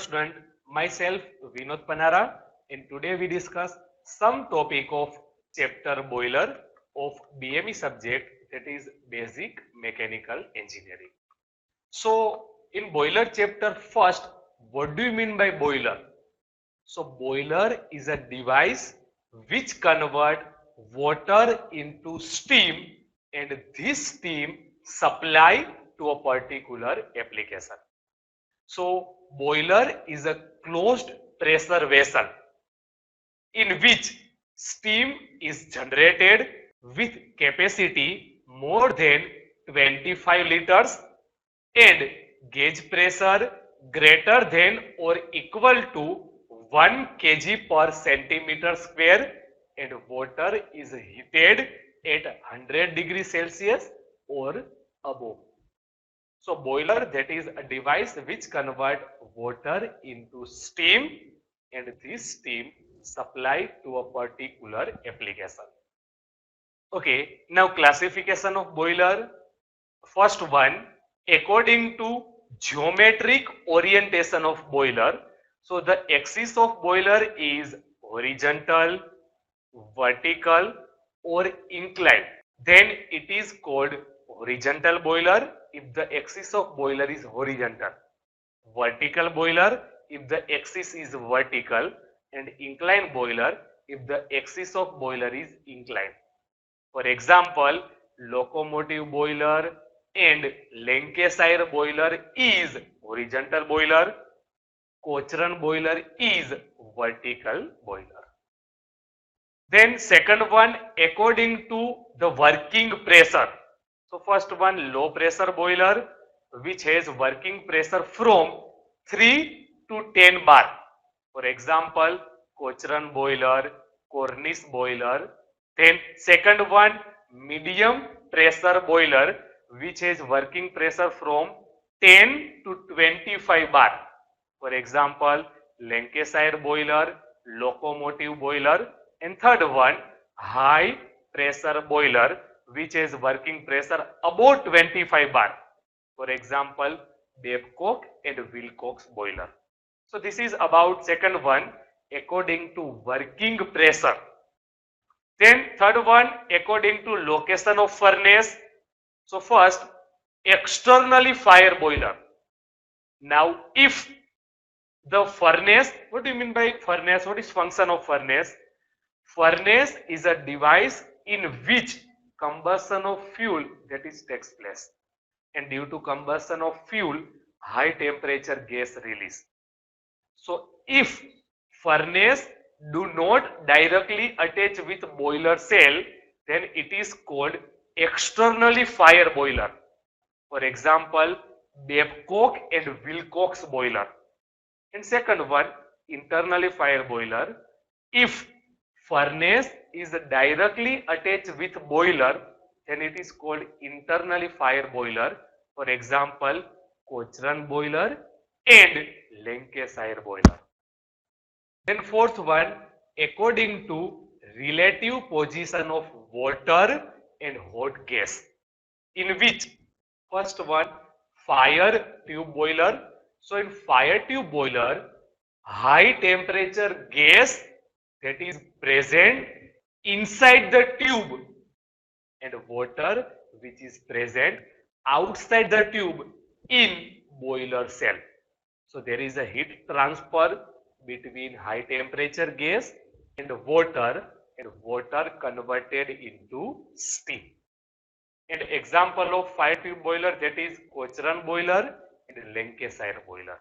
student, myself Vinod Panara, and today we discuss some topic of chapter boiler of BME subject, that is Basic Mechanical Engineering. So in boiler chapter first, what do you mean by boiler? So boiler is a device which convert water into steam, and this steam supply to a particular application. So boiler is a closed pressure vessel in which steam is generated with capacity more than 25 liters and gauge pressure greater than or equal to 1 kg per centimeter square, and water is heated at 100 degrees Celsius or above. So boiler, that is a device which convert water into steam, and this steam supply to a particular application. Okay, now classification of boiler. First one, according to geometric orientation of boiler. So the axis of boiler is horizontal, vertical or inclined. Then it is called horizontal boiler if the axis of boiler is horizontal, vertical boiler if the axis is vertical, and inclined boiler if the axis of boiler is inclined. For example, locomotive boiler and Lancashire boiler is horizontal boiler, Cochrane boiler is vertical boiler. Then second one, according to the working pressure. So first one, low pressure boiler which has working pressure from 3 to 10 bar. For example, Cochrane boiler, Cornish boiler. Then second one, medium pressure boiler which has working pressure from 10 to 25 bar. For example, Lancashire boiler, locomotive boiler. And third one, high pressure boiler which has working pressure above 25 bar. For example, Babcock and Wilcox boiler. So this is about second one, according to working pressure. Then third one, according to location of furnace. So first, externally fire boiler. Now if the furnace, what do you mean by furnace? What is function of furnace? Furnace is a device in which combustion of fuel that is takes place, and due to combustion of fuel, high temperature gas release. So if furnace do not directly attach with boiler cell, then it is called externally fire boiler. For example, Babcock and Wilcox boiler. And second one, internally fire boiler. If furnace is directly attached with boiler, then it is called internally fire boiler. For example, Cochrane boiler and Lancashire boiler. Then fourth one, according to relative position of water and hot gas, in which first one, fire tube boiler. So in fire tube boiler, high temperature gas that is present inside the tube, and water which is present outside the tube in boiler cell. So there is a heat transfer between high temperature gas and water converted into steam. And example of fire tube boiler, that is Cochrane boiler and Lancashire boiler.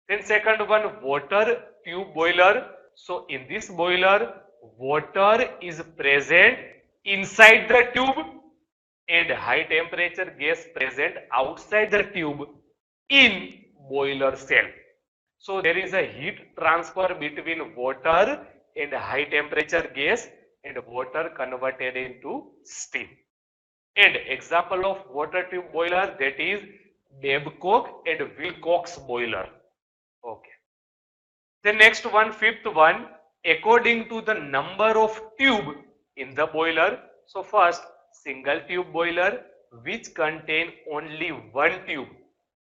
Then second one, water tube boiler. So in this boiler, water is present inside the tube and high temperature gas present outside the tube in boiler cell. So there is a heat transfer between water and high temperature gas, and water converted into steam. And example of water tube boiler, that is Babcock and Wilcox boiler. Okay. The next one, fifth one, according to the number of tube in the boiler. So first, single tube boiler which contain only one tube,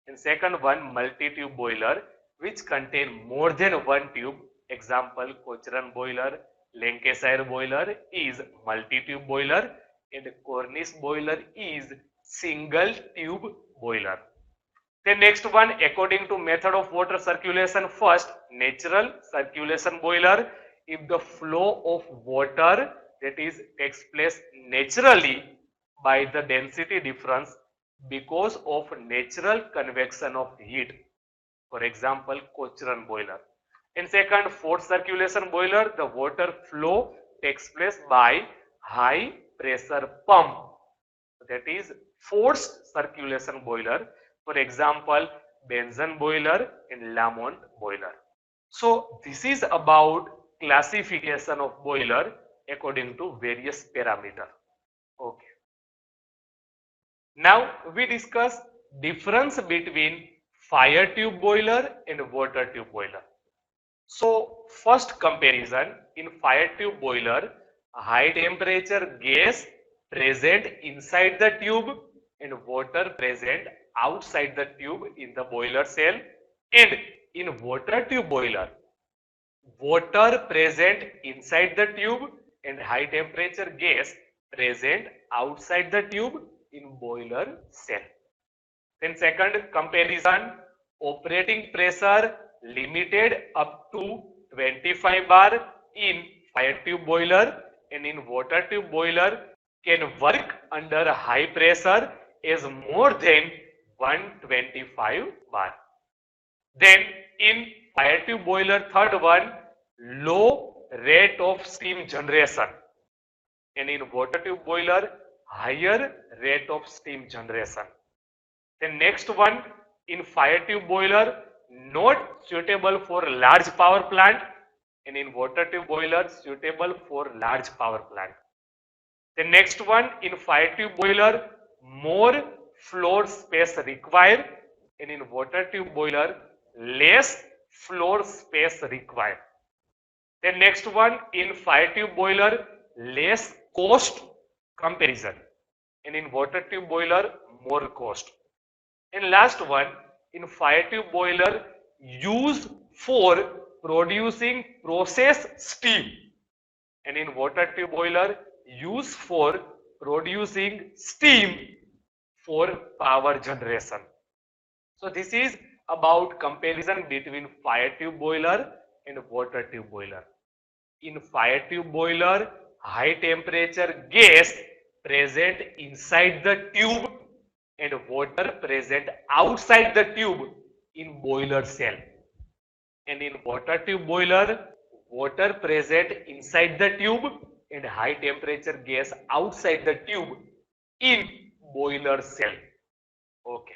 and second one, multi tube boiler which contain more than one tube. Example, Cochrane boiler, Lancashire boiler is multi-tube boiler, and Cornish boiler is single tube boiler. The next one, according to method of water circulation, first natural circulation boiler. If the flow of water that is takes place naturally by the density difference because of natural convection of heat, for example Cochrane boiler. And second, forced circulation boiler, the water flow takes place by high pressure pump, that is forced circulation boiler, for example Benson boiler and Lamont boiler. So this is about classification of boiler according to various parameter. Okay. Now we discuss difference between fire tube boiler and water tube boiler. So first comparison, in fire tube boiler, high temperature gas present inside the tube and water present outside the tube in the boiler cell, and in water tube boiler, water present inside the tube and high temperature gas present outside the tube in boiler cell. Then second comparison, operating pressure limited up to 25 bar in fire tube boiler, and in water tube boiler can work under high pressure as more than 125 bar. Then in fire tube boiler, third one, low rate of steam generation, and in water tube boiler higher rate of steam generation. The next one, in fire tube boiler not suitable for large power plant, and in water tube boiler suitable for large power plant. The next one, in fire tube boiler more floor space required, and in water tube boiler less floor space required. The next one, in fire tube boiler less cost comparison, and in water tube boiler more cost. And last one, in fire tube boiler used for producing process steam, and in water tube boiler used for producing steam for power generation. So this is about comparison between fire tube boiler and water tube boiler. In fire tube boiler, high temperature gas present inside the tube and water present outside the tube in boiler cell. And in water tube boiler, water present inside the tube and high temperature gas outside the tube in boiler cell. Okay.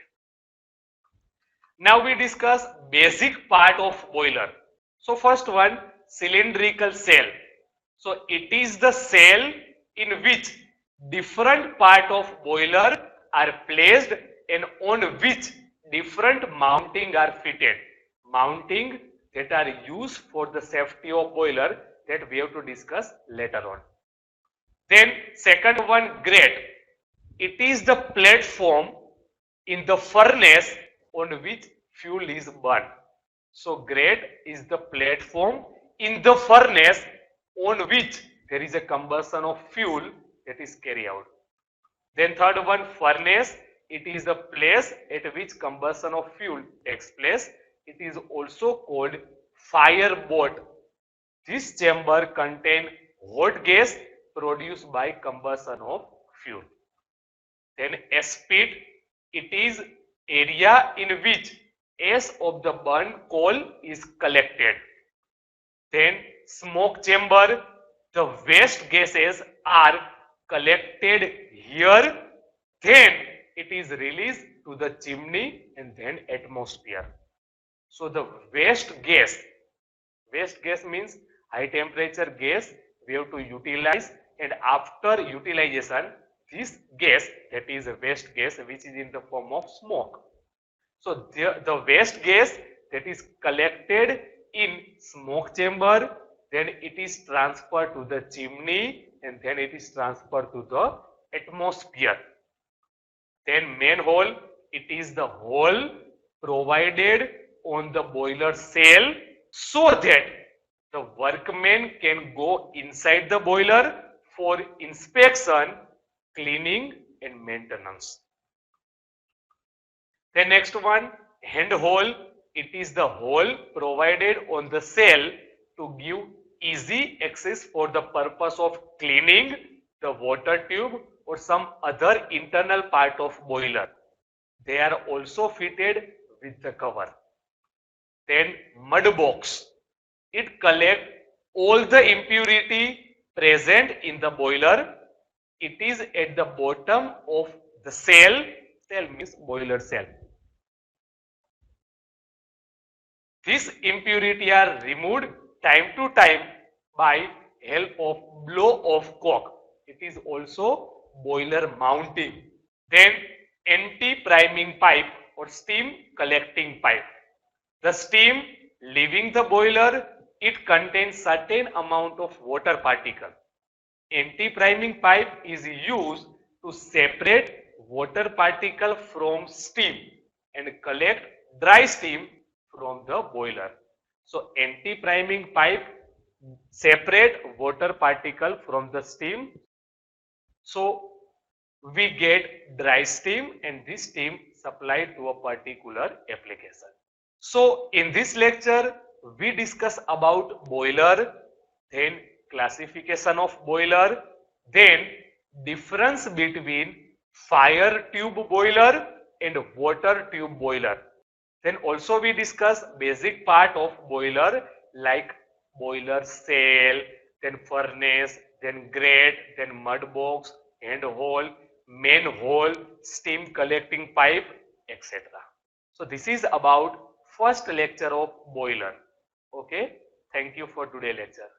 Now we discuss basic part of boiler. So first one, cylindrical cell. So it is the cell in which different part of boiler are placed and on which different mounting are fitted. Mounting that are used for the safety of boiler, that we have to discuss later on. Then second one, grate. It is the platform in the furnace on which fuel is burned. So grate is the platform in the furnace on which there is a combustion of fuel that is carried out. Then third one, furnace. It is the place at which combustion of fuel takes place. It is also called fire boat. This chamber contains hot gas produced by combustion of fuel. Then spit. It is area in which ash of the burnt coal is collected. Then smoke chamber. The waste gases are collected here, then it is released to the chimney and then atmosphere. So the waste gas means high temperature gas we have to utilize, and after utilization this gas, that is a waste gas which is in the form of smoke. So the waste gas that is collected in smoke chamber, then it is transferred to the chimney and then it is transferred to the atmosphere. Then manhole, it is the hole provided on the boiler cell so that the workmen can go inside the boiler for inspection, cleaning and maintenance. The next one, hand hole. It is the hole provided on the cell to give easy access for the purpose of cleaning the water tube or some other internal part of boiler. They are also fitted with the cover. Then mud box. It collects all the impurity present in the boiler. It is at the bottom of the cell. Cell means boiler cell. This impurity are removed time to time by help of blow off cock. It is also boiler mounting. Then anti-priming pipe or steam collecting pipe. The steam leaving the boiler, it contains certain amount of water particle. Anti-priming pipe is used to separate water particle from steam and collect dry steam from the boiler. So anti-priming pipe separate water particle from the steam. So we get dry steam and this steam supplied to a particular application. So in this lecture we discuss about boiler, then classification of boiler, then difference between fire tube boiler and water tube boiler. Then also we discuss basic part of boiler like boiler cell, then furnace, then grate, then mud box, hand hole, main hole, steam collecting pipe, etc. So this is about first lecture of boiler. Okay, thank you for today lecture.